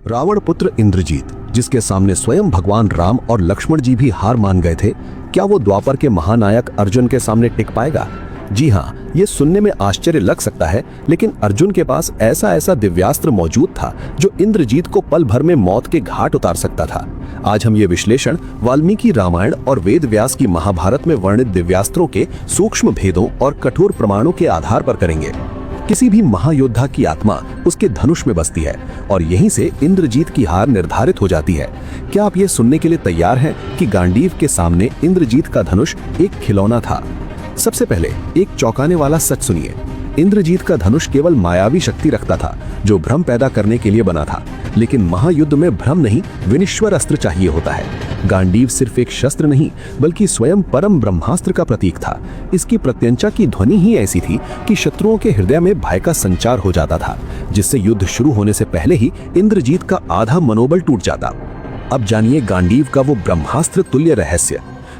रावण पुत्र इंद्रजीत, जिसके सामने स्वयं भगवान राम और लक्ष्मण जी भी हार मान गए थे, क्या वो द्वापर के महानायक अर्जुन के सामने टिक पाएगा? जी हाँ, ये सुनने में आश्चर्य लग सकता है, लेकिन अर्जुन के पास ऐसा दिव्यास्त्र मौजूद था जो इंद्रजीत को पल भर में मौत के घाट उतार सकता था। आज हम ये विश्लेषण वाल्मीकि रामायण और वेद व्यास की महाभारत में वर्णित दिव्यास्त्रों के सूक्ष्म भेदों और कठोर प्रमाणों के आधार पर करेंगे। किसी भी महायोद्धा की आत्मा उसके धनुष में बसती है और यहीं से इंद्रजीत की हार निर्धारित हो जाती है। क्या आप ये सुनने के लिए तैयार हैं कि गांडीव के सामने इंद्रजीत का धनुष एक खिलौना था? सबसे पहले एक चौंकाने वाला सच सुनिए। इंद्रजीत का धनुष केवल मायावी शक्ति रखता था, जो भ्रम पैदा करने के लिए बना था। लेकिन महायुद्ध में भ्रम नहीं, विनिश्वर अस्त्र चाहिए होता है। गांडीव सिर्फ एक शस्त्र नहीं, बल्कि स्वयं परम ब्रह्मास्त्र का प्रतीक था। इसकी प्रत्यंचा की ध्वनि ही ऐसी थी कि शत्रुओं के हृदय में भय का संचार हो जाता था, जिससे युद्ध शुरू होने से पहले ही इंद्रजीत का आधा मनोबल टूट जाता। अब जानिए गांडीव का वो ब्रह्मास्त्र तुल्य रहस्य।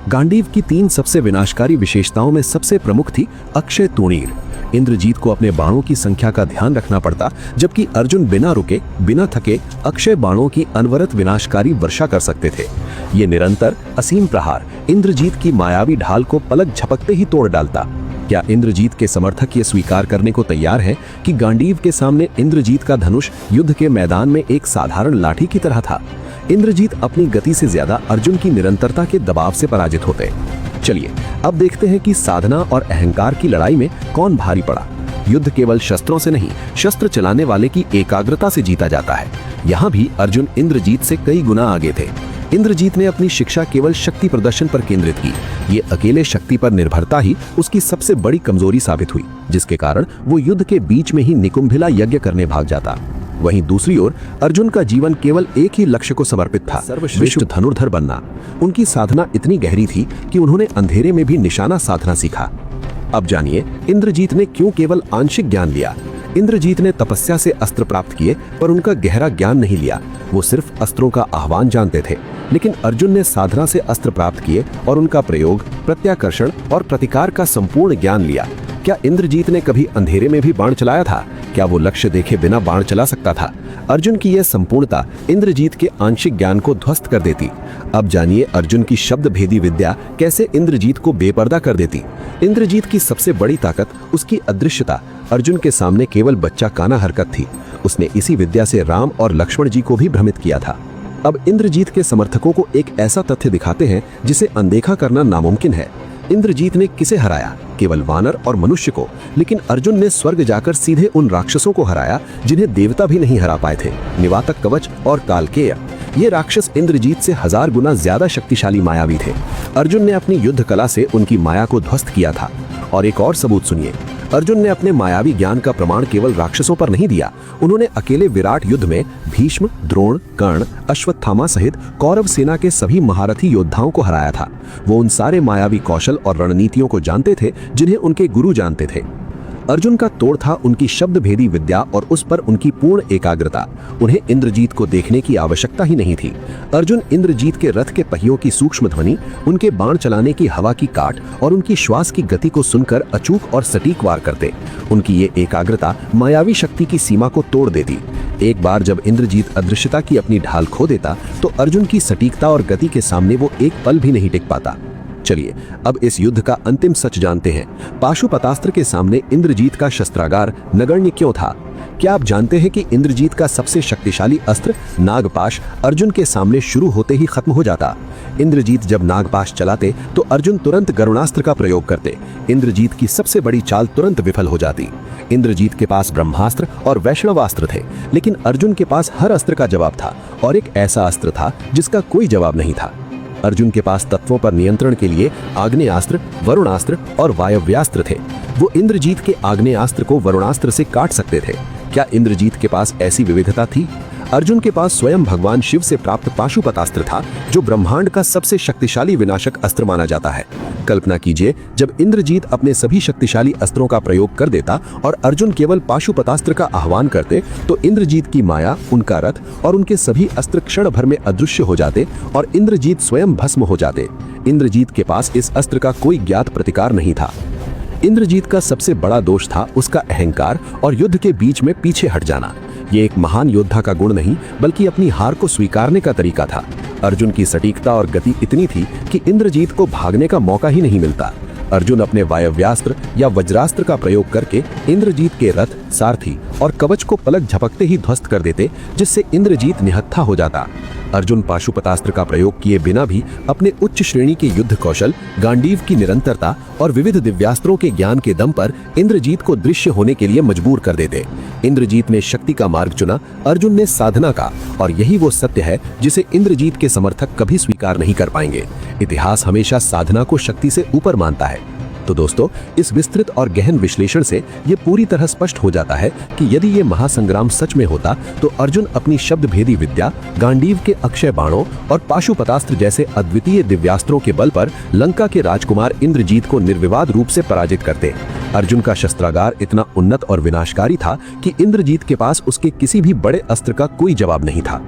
गांडीव की 3 सबसे विनाशकारी विशेषताओं में सबसे प्रमुख थी अक्षय तूणीर। इंद्रजीत को अपने बाणों की संख्या का ध्यान रखना पड़ता, जबकि अर्जुन बिना रुके, बिना थके अक्षय बाणों की अनवरत विनाशकारी वर्षा कर सकते थे। ये निरंतर असीम प्रहार इंद्रजीत की मायावी ढाल को पलक झपकते ही तोड़ डालता। क्या इंद्रजीत के समर्थक ये स्वीकार करने को तैयार हैं कि गांडीव के सामने इंद्रजीत का धनुष युद्ध के मैदान में एक साधारण लाठी की तरह था? इंद्रजीत अपनी गति से ज्यादा अर्जुन की निरंतरता के दबाव से पराजित होते। चलिए अब देखते हैं कि साधना और अहंकार की लड़ाई में कौन भारी पड़ा। युद्ध केवल शस्त्रों से नहीं, शस्त्र चलाने वाले की एकाग्रता से जीता जाता है। यहाँ भी अर्जुन इंद्रजीत से कई गुना आगे थे। इंद्रजीत ने अपनी शिक्षा केवल शक्ति प्रदर्शन पर केंद्रित की। ये अकेले शक्ति पर निर्भरता ही उसकी सबसे बड़ी कमजोरी साबित हुई, जिसके कारण वो युद्ध के बीच में ही निकुंभिला यज्ञ करने भाग जाता। वहीं दूसरी ओर अर्जुन का जीवन केवल एक ही लक्ष्य को समर्पित था, सर्वश्रेष्ठ धनुर्धर बनना। उनकी साधना इतनी गहरी थी कि उन्होंने अंधेरे में भी निशाना साधना सीखा। अब जानिए इंद्रजीत ने क्यों केवल आंशिक ज्ञान लिया। इंद्रजीत ने तपस्या से अस्त्र प्राप्त किए, पर उनका गहरा ज्ञान नहीं लिया। वो सिर्फ अस्त्रों का आह्वान जानते थे। लेकिन अर्जुन ने साधना से अस्त्र प्राप्त किए और उनका प्रयोग, प्रत्याकर्षण और प्रतिकार का संपूर्ण ज्ञान लिया। क्या इंद्रजीत ने कभी अंधेरे में भी बाण चलाया था? क्या वो लक्ष्य देखे बिना बाण चला सकता था? अर्जुन की यह संपूर्णता इंद्रजीत के आंशिक ज्ञान को ध्वस्त कर देती। अब जानिए अर्जुन की शब्द भेदी विद्या कैसे इंद्रजीत को बेपर्दा कर देती। इंद्रजीत की सबसे बड़ी ताकत उसकी अदृश्यता। अर्जुन के सामने केवल बच्चा काना हरकत थी। उसने इसी विद्या से राम और लक्ष्मण जी को भी भ्रमित किया था। अब इंद्रजीत के समर्थकों को एक ऐसा तथ्य दिखाते हैं जिसे अनदेखा करना नामुमकिन है। इंद्रजीत ने किसे हराया? केवल वानर और मनुष्य को। लेकिन अर्जुन ने स्वर्ग जाकर सीधे उन राक्षसों को हराया जिन्हें देवता भी नहीं हरा पाए थे, निवातक कवच और कालकेय। ये राक्षस इंद्रजीत से 1000 गुना ज्यादा शक्तिशाली मायावी थे। अर्जुन ने अपनी युद्ध कला से उनकी माया को ध्वस्त किया था। और एक और सबूत सुनिए। अर्जुन ने अपने मायावी ज्ञान का प्रमाण केवल राक्षसों पर नहीं दिया, उन्होंने अकेले विराट युद्ध में भीष्म, द्रोण, कर्ण, अश्वत्थामा सहित कौरव सेना के सभी महारथी योद्धाओं को हराया था। वो उन सारे मायावी कौशल और रणनीतियों को जानते थे जिन्हें उनके गुरु जानते थे। अर्जुन का तोड़ था उनकी शब्द भेदी विद्या और उस पर उनकी पूर्ण एकाग्रता। उन्हें इंद्रजीत को देखने की आवश्यकता ही नहीं थी। अर्जुन इंद्रजीत के रथ के पहियों की सूक्ष्म ध्वनि, उनके बाण चलाने की हवा की काट और उनकी श्वास की गति को सुनकर अचूक और सटीक वार करते। उनकी ये एकाग्रता मायावी शक्ति की सीमा को तोड़ देती। एक बार जब इंद्रजीत अदृश्यता की अपनी ढाल खो देता, तो अर्जुन की सटीकता और गति के सामने वो एक पल भी नहीं टिक पाता। चलिए अब इस युद्ध का अंतिम सच जानते हैं। पाशुपतास्त्र के सामने इंद्रजीत का शस्त्रागार नगण्य क्यों था? क्या आप जानते हैं कि इंद्रजीत का सबसे शक्तिशाली अस्त्र नागपाश अर्जुन के सामने शुरू होते ही खत्म हो जाता? इंद्रजीत जब नागपाश चलाते तो अर्जुन तुरंत गरुणास्त्र का प्रयोग करते। इंद्रजीत की सबसे बड़ी चाल तुरंत विफल हो जाती। इंद्रजीत के पास ब्रह्मास्त्र और वैष्णवास्त्र थे, लेकिन अर्जुन के पास हर अस्त्र का जवाब था, और एक ऐसा अस्त्र था जिसका कोई जवाब नहीं था। अर्जुन के पास तत्वों पर नियंत्रण के लिए आग्नेयास्त्र, वरुणास्त्र और वायव्यास्त्र थे। वो इंद्रजीत के आग्नेयास्त्र को वरुणास्त्र से काट सकते थे। क्या इंद्रजीत के पास ऐसी विविधता थी? अर्जुन के पास स्वयं भगवान शिव से प्राप्त पाशुपतास्त्र था, जो ब्रह्मांड का सबसे शक्तिशाली विनाशक अस्त्र माना जाता है। कल्पना कीजिए, जब इंद्रजीत अपने सभी शक्तिशाली अस्त्रों का प्रयोग कर देता और अर्जुन केवल पाशुपतास्त्र का आह्वान करते, तो इंद्रजीत की माया, उनका रथ और उनके सभी अस्त्र क्षण भर में अदृश्य हो जाते और इंद्रजीत स्वयं भस्म हो जाते। इंद्रजीत के पास इस अस्त्र का कोई ज्ञात प्रतिकार नहीं था। इंद्रजीत का सबसे बड़ा दोष था उसका अहंकार और युद्ध के बीच में पीछे हट जाना। ये एक महान योद्धा का गुण नहीं बल्कि अपनी हार को स्वीकारने का तरीका था। अर्जुन की सटीकता और गति इतनी थी कि इंद्रजीत को भागने का मौका ही नहीं मिलता। अर्जुन अपने वायव्यास्त्र या वज्रास्त्र का प्रयोग करके इंद्रजीत के रथ, सारथी और कवच को पलक झपकते ही ध्वस्त कर देते, जिससे इंद्रजीत निहत्था हो जाता। अर्जुन पाशुपतास्त्र का प्रयोग किए बिना भी अपने उच्च श्रेणी के युद्ध कौशल, गांडीव की निरंतरता और विविध दिव्यास्त्रों के ज्ञान के दम पर इंद्रजीत को दृश्य होने के लिए मजबूर कर देते। इंद्रजीत ने शक्ति का मार्ग चुना, अर्जुन ने साधना का, और यही वो सत्य है जिसे इंद्रजीत के समर्थक कभी स्वीकार नहीं कर पाएंगे। इतिहास हमेशा साधना को शक्ति से ऊपर मानता है। तो दोस्तों, इस विस्तृत और गहन विश्लेषण से ये पूरी तरह स्पष्ट हो जाता है कि यदि ये महासंग्राम सच में होता तो अर्जुन अपनी शब्द भेदी विद्या, गांडीव के अक्षय बाणों और पाशुपतास्त्र जैसे अद्वितीय दिव्यास्त्रों के बल पर लंका के राजकुमार इंद्रजीत को निर्विवाद रूप से पराजित करते। अर्जुन का शस्त्रागार इतना उन्नत और विनाशकारी था कि इंद्रजीत के पास उसके किसी भी बड़े अस्त्र का कोई जवाब नहीं था।